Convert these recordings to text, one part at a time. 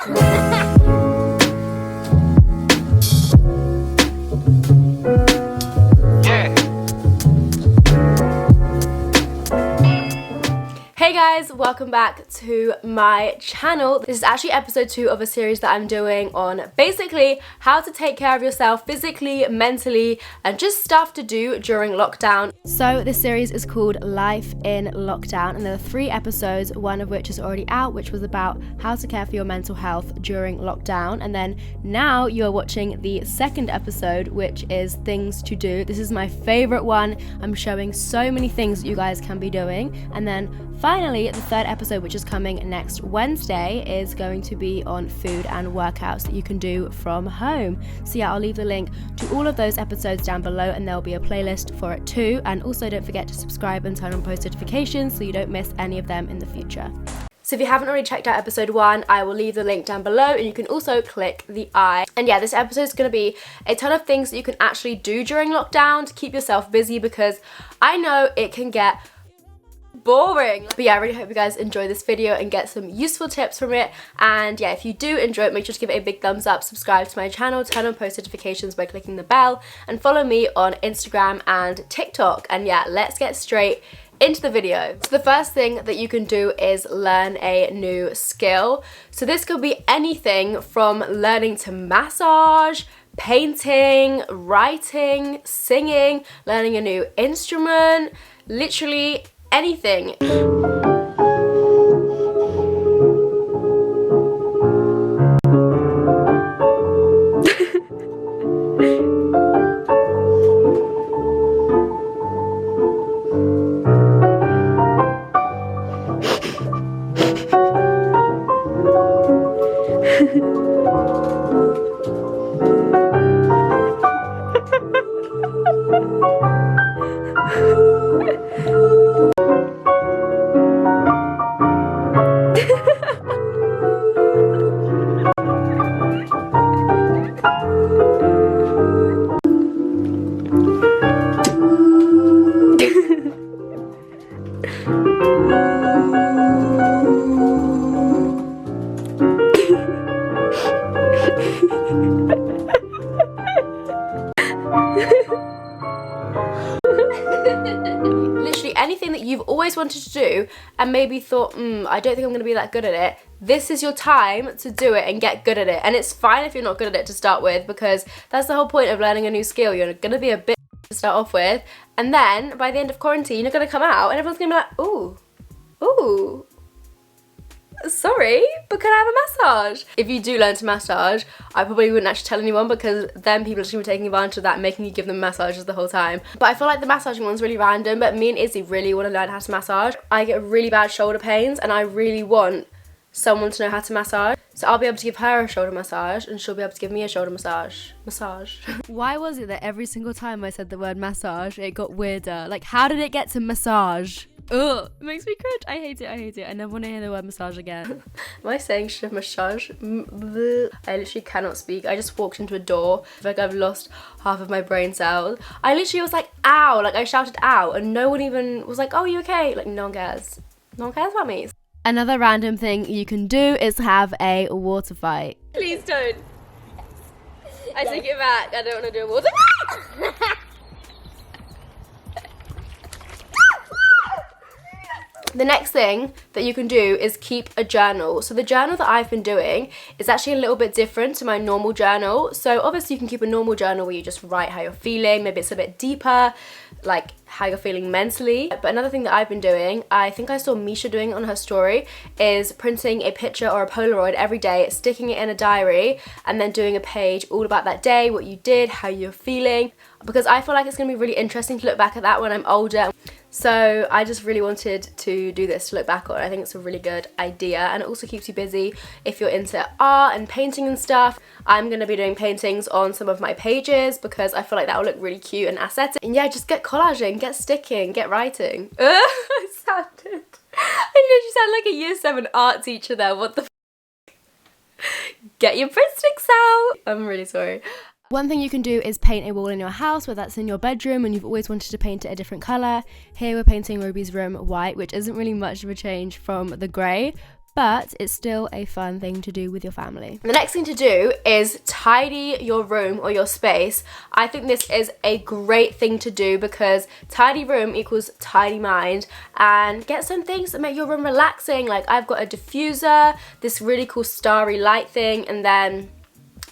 Hey guys, welcome back to my channel. This is actually episode 2 of a series that I'm doing on basically how to take care of yourself physically, mentally, and just stuff to do during lockdown. So this series is called Life in Lockdown, and there are 3 episodes, one of which is already out, which was about how to care for your mental health during lockdown. And then now you are watching the 2nd episode, which is things to do. This is my favorite one. I'm showing so many things that you guys can be doing. And then finally, the 3rd episode, which is coming next Wednesday, is going to be on food and workouts that you can do from home. So yeah, I'll leave the link to all of those episodes down below, and there'll be a playlist for it too. And also don't forget to subscribe and turn on post notifications so you don't miss any of them in the future. So if you haven't already checked out episode 1, I will leave the link down below, and you can also click the I. And yeah, this episode is going to be a ton of things that you can actually do during lockdown to keep yourself busy, because I know it can get boring. But yeah, I really hope you guys enjoy this video and get some useful tips from it. And yeah, if you do enjoy it, make sure to give it a big thumbs up, subscribe to my channel, turn on post notifications by clicking the bell, and follow me on Instagram and TikTok. And yeah, let's get straight into the video. So the first thing that you can do is learn a new skill. So this could be anything from learning to massage, painting, writing, singing, learning a new instrument, literally anything. Literally anything that you've always wanted to do and maybe thought, I don't think I'm going to be that good at it. This is your time to do it and get good at it. And it's fine if you're not good at it to start with, because that's the whole point of learning a new skill. You're going to be a bit to start off with, and then by the end of quarantine, you're going to come out and everyone's going to be like, ooh, sorry, but can I have a massage? If you do learn to massage, I probably wouldn't actually tell anyone, because then people are just going to be taking advantage of that and making you give them massages the whole time. But I feel like the massaging one's really random, but me and Izzy really want to learn how to massage. I get really bad shoulder pains and I really want someone to know how to massage. So I'll be able to give her a shoulder massage and she'll be able to give me a shoulder massage. Why was it that every single time I said the word massage, it got weirder? Like, how did it get to massage? Ugh, it makes me cringe. I hate it. I never want to hear the word massage again. Am I saying shit massage? I literally cannot speak. I just walked into a door. I feel like I've lost half of my brain cells. I literally was like, ow. Like, I shouted ow, and no one even was like, oh, you okay? Like, no one cares. No one cares about me. Another random thing you can do is have a water fight. Please don't. I take it back. I don't want to do a water fight. The next thing that you can do is keep a journal. So the journal that I've been doing is actually a little bit different to my normal journal. So obviously you can keep a normal journal where you just write how you're feeling. Maybe it's a bit deeper, like how you're feeling mentally. But another thing that I've been doing, I think I saw Misha doing on her story, is printing a picture or a Polaroid every day, sticking it in a diary, and then doing a page all about that day, what you did, how you're feeling. Because I feel like it's going to be really interesting to look back at that when I'm older. So I just really wanted to do this to look back on. I think it's a really good idea, and it also keeps you busy if you're into art and painting and stuff. I'm going to be doing paintings on some of my pages because I feel like that will look really cute and aesthetic. And yeah, just get collaging, get sticking, get writing. I literally sound like a year 7 art teacher there. What the f***? Get your print sticks out. I'm really sorry. One thing you can do is paint a wall in your house, whether that's in your bedroom and you've always wanted to paint it a different colour. Here we're painting Ruby's room white, which isn't really much of a change from the grey, but it's still a fun thing to do with your family. The next thing to do is tidy your room or your space. I think this is a great thing to do because tidy room equals tidy mind, and get some things that make your room relaxing. Like I've got a diffuser, this really cool starry light thing, and then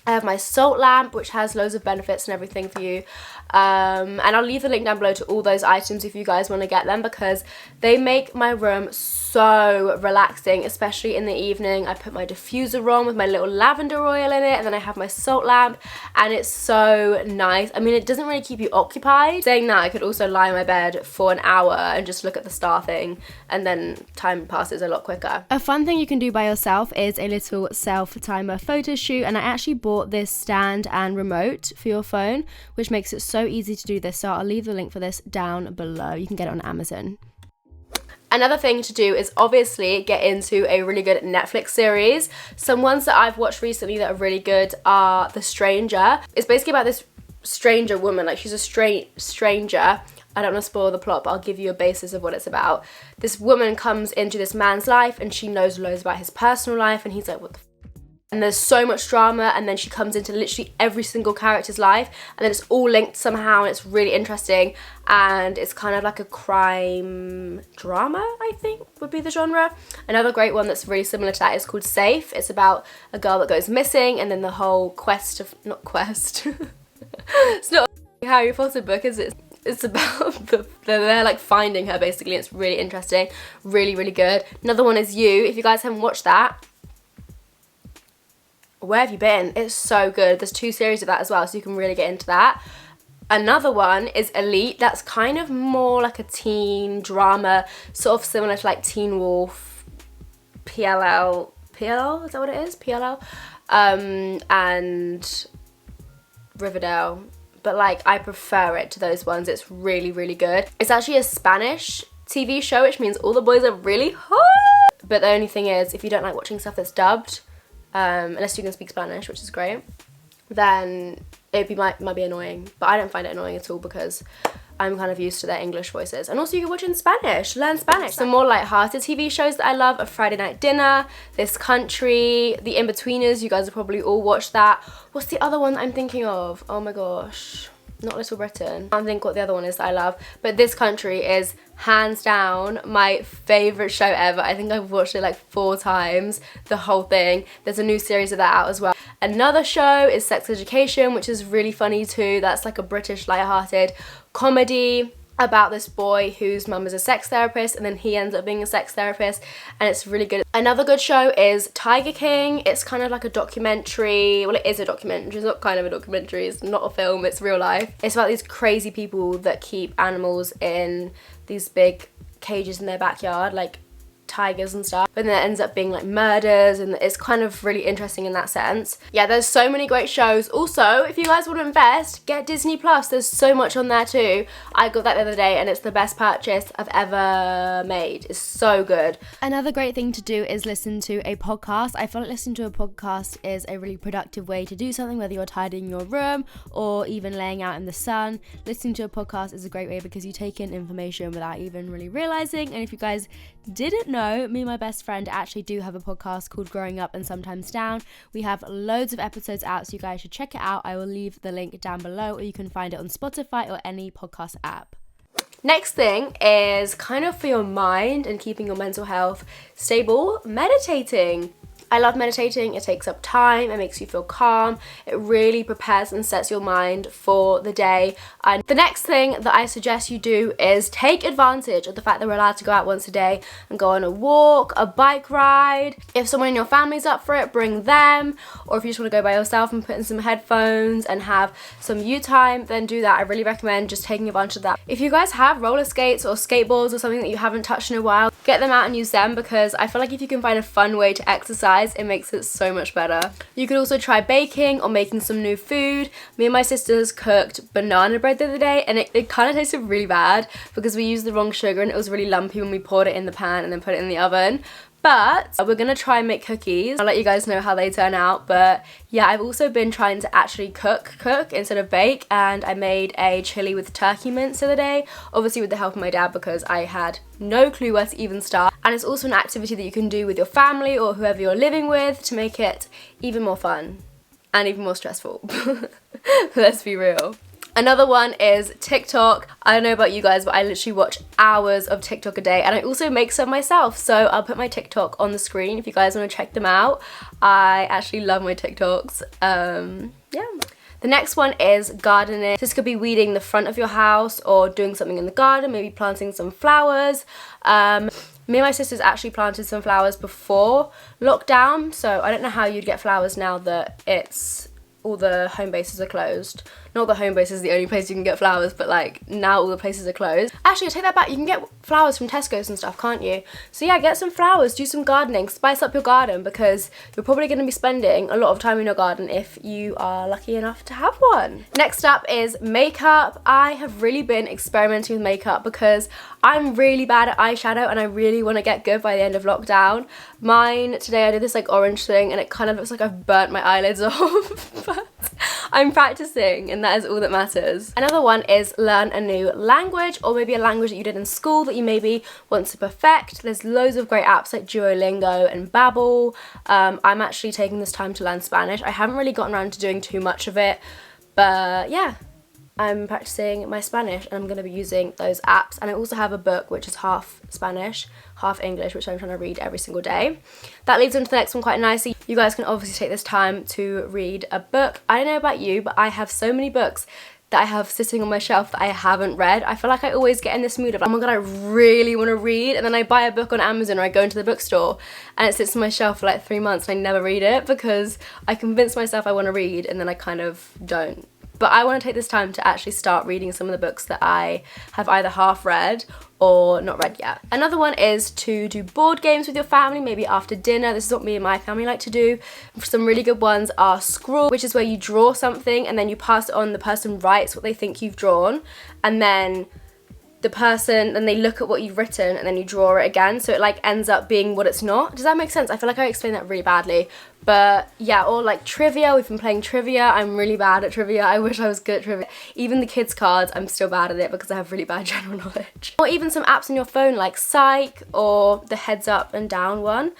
I have my salt lamp, which has loads of benefits and everything for you. And I'll leave the link down below to all those items if you guys want to get them, because they make my room so relaxing, especially in the evening. I put my diffuser on with my little lavender oil in it, and then I have my salt lamp, and it's so nice. I mean, it doesn't really keep you occupied. Saying that, I could also lie in my bed for an hour and just look at the star thing, and then time passes a lot quicker. A fun thing you can do by yourself is a little self-timer photo shoot, and I actually bought this stand and remote for your phone, which makes it so easy to do this, so I'll leave the link for this down below. You can get it on Amazon. Another thing to do is obviously get into a really good Netflix series. Some ones that I've watched recently that are really good are The Stranger. It's basically about this stranger woman, like she's a stranger. I don't want to spoil the plot, but I'll give you a basis of what it's about. This woman comes into this man's life and she knows loads about his personal life, and he's like, what the f? And there's so much drama, and then she comes into literally every single character's life, and then it's all linked somehow, and it's really interesting, and it's kind of like a crime drama, I think would be the genre. Another great one that's really similar to that is called Safe. It's about a girl that goes missing, and then the whole it's not a Harry Potter book, is it? It's about they're like finding her basically. It's really interesting, really, really good. Another one is You. If you guys haven't watched that, where have you been? It's so good. There's 2 series of that as well, so you can really get into that. Another one is Elite. That's kind of more like a teen drama, sort of similar to like Teen Wolf, PLL, is that what it is? PLL? And Riverdale. But like, I prefer it to those ones. It's really, really good. It's actually a Spanish TV show, which means all the boys are really hot. But the only thing is, if you don't like watching stuff that's dubbed, unless you can speak Spanish, which is great, then it might be annoying. But I don't find it annoying at all because I'm kind of used to their English voices. And also you can watch in Spanish, learn Spanish. Some more light-hearted TV shows that I love are Friday Night Dinner, This Country, The In-Betweeners. You guys have probably all watched that. What's the other one that I'm thinking of? Oh my gosh. Not Little Britain. I don't think what the other one is that I love. But This Country is hands down my favourite show ever. I think I've watched it like 4 times, the whole thing. There's a new series of that out as well. Another show is Sex Education, which is really funny too. That's like a British light-hearted comedy about this boy whose mum is a sex therapist, and then he ends up being a sex therapist, and it's really good. Another good show is Tiger King. It's kind of like a documentary. Well, it is a documentary. It's not kind of a documentary. It's not a film. It's real life. It's about these crazy people that keep animals in these big cages in their backyard, like tigers and stuff, but then it ends up being like murders, and it's kind of really interesting in that sense. Yeah, there's so many great shows. Also, if you guys want to invest, get Disney Plus. There's so much on there too. I got that the other day and it's the best purchase I've ever made. It's so good. Another great thing to do is listen to a podcast. I feel like listening to a podcast is a really productive way to do something, whether you're tidying your room or even laying out in the sun. Listening to a podcast is a great way because you take in information without even really realizing. And if you guys didn't know, me and my best friend actually do have a podcast called Growing Up and Sometimes Down. We have loads of episodes out, so you guys should check it out. I will leave the link down below, or you can find it on Spotify or any podcast app. Next thing is kind of for your mind and keeping your mental health stable, meditating. I love meditating. It takes up time, it makes you feel calm, it really prepares and sets your mind for the day. And the next thing that I suggest you do is take advantage of the fact that we're allowed to go out once a day and go on a walk, a bike ride. If someone in your family's up for it, bring them. Or if you just want to go by yourself and put in some headphones and have some you time, then do that. I really recommend just taking advantage of that. If you guys have roller skates or skateboards or something that you haven't touched in a while, get them out and use them, because I feel like if you can find a fun way to exercise, it makes it so much better. You could also try baking or making some new food. Me and my sisters cooked banana bread the other day, and it kind of tasted really bad because we used the wrong sugar and it was really lumpy when we poured it in the pan and then put it in the oven. But we're gonna try and make cookies. I'll let you guys know how they turn out. But yeah, I've also been trying to actually cook instead of bake, and I made a chili with turkey mince the other day, obviously with the help of my dad because I had no clue where to even start. And it's also an activity that you can do with your family or whoever you're living with to make it even more fun and even more stressful. Let's be real. Another one is TikTok. I don't know about you guys, but I literally watch hours of TikTok a day, and I also make some myself. So I'll put my TikTok on the screen if you guys want to check them out. I actually love my TikToks. Yeah. The next one is gardening. This could be weeding the front of your house or doing something in the garden, maybe planting some flowers. Me and my sisters actually planted some flowers before lockdown, so I don't know how you'd get flowers now that all the home bases are closed. Not the home base is the only place you can get flowers, but like now all the places are closed. Actually, I take that back, you can get flowers from Tesco's and stuff, can't you? So yeah, get some flowers, do some gardening, spice up your garden, because you're probably going to be spending a lot of time in your garden if you are lucky enough to have one. Next up is makeup. I have really been experimenting with makeup because I'm really bad at eyeshadow and I really want to get good by the end of lockdown. Mine today, I did this like orange thing and it kind of looks like I've burnt my eyelids off, but I'm practicing and that is all that matters. Another one is learn a new language, or maybe a language that you did in school that you maybe want to perfect. There's loads of great apps like Duolingo and Babbel. I'm actually taking this time to learn Spanish. I haven't really gotten around to doing too much of it, but yeah, I'm practicing my Spanish and I'm going to be using those apps. And I also have a book which is half Spanish, half English, which I'm trying to read every single day. That leads into the next one quite nicely. You guys can obviously take this time to read a book. I don't know about you, but I have so many books that I have sitting on my shelf that I haven't read. I feel like I always get in this mood of, oh my god, I really want to read, and then I buy a book on Amazon or I go into the bookstore and it sits on my shelf for like 3 months and I never read it because I convince myself I want to read and then I kind of don't. But I want to take this time to actually start reading some of the books that I have either half read or not read yet. Another one is to do board games with your family, maybe after dinner. This is what me and my family like to do. Some really good ones are Scrawl, which is where you draw something and then you pass it on, the person writes what they think you've drawn, and then they look at what you've written and then you draw it again, so it like ends up being what it's not. Does that make sense? I feel like I explained that really badly. But yeah, or like trivia. We've been playing trivia. I'm really bad at trivia. I wish I was good at trivia. Even the kids' cards, I'm still bad at it because I have really bad general knowledge. Or even some apps on your phone like Psych or the heads up and down one.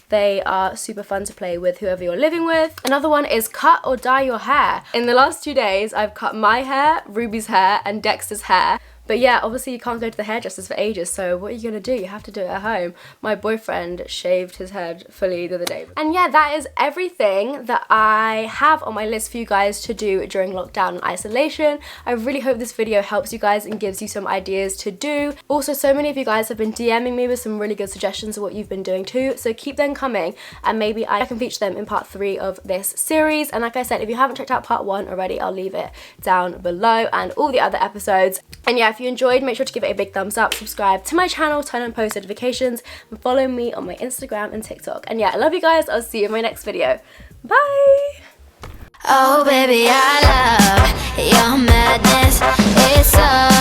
They are super fun to play with whoever you're living with. Another one is cut or dye your hair. In the last 2 days, I've cut my hair, Ruby's hair, and Dexter's hair. But yeah, obviously you can't go to the hairdressers for ages, so what are you gonna do? You have to do it at home. My boyfriend shaved his head fully the other day. And yeah, that is everything that I have on my list for you guys to do during lockdown and isolation. I really hope this video helps you guys and gives you some ideas to do. Also, so many of you guys have been DMing me with some really good suggestions of what you've been doing too, so keep them coming and maybe I can feature them in part 3 of this series. And like I said, if you haven't checked out part 1 already, I'll leave it down below, and all the other episodes. And yeah, if you enjoyed, make sure to give it a big thumbs up, subscribe to my channel, turn on post notifications, and follow me on my Instagram and TikTok. And yeah, I love you guys. I'll see you in my next video. Bye! Oh baby, I love your madness. It's so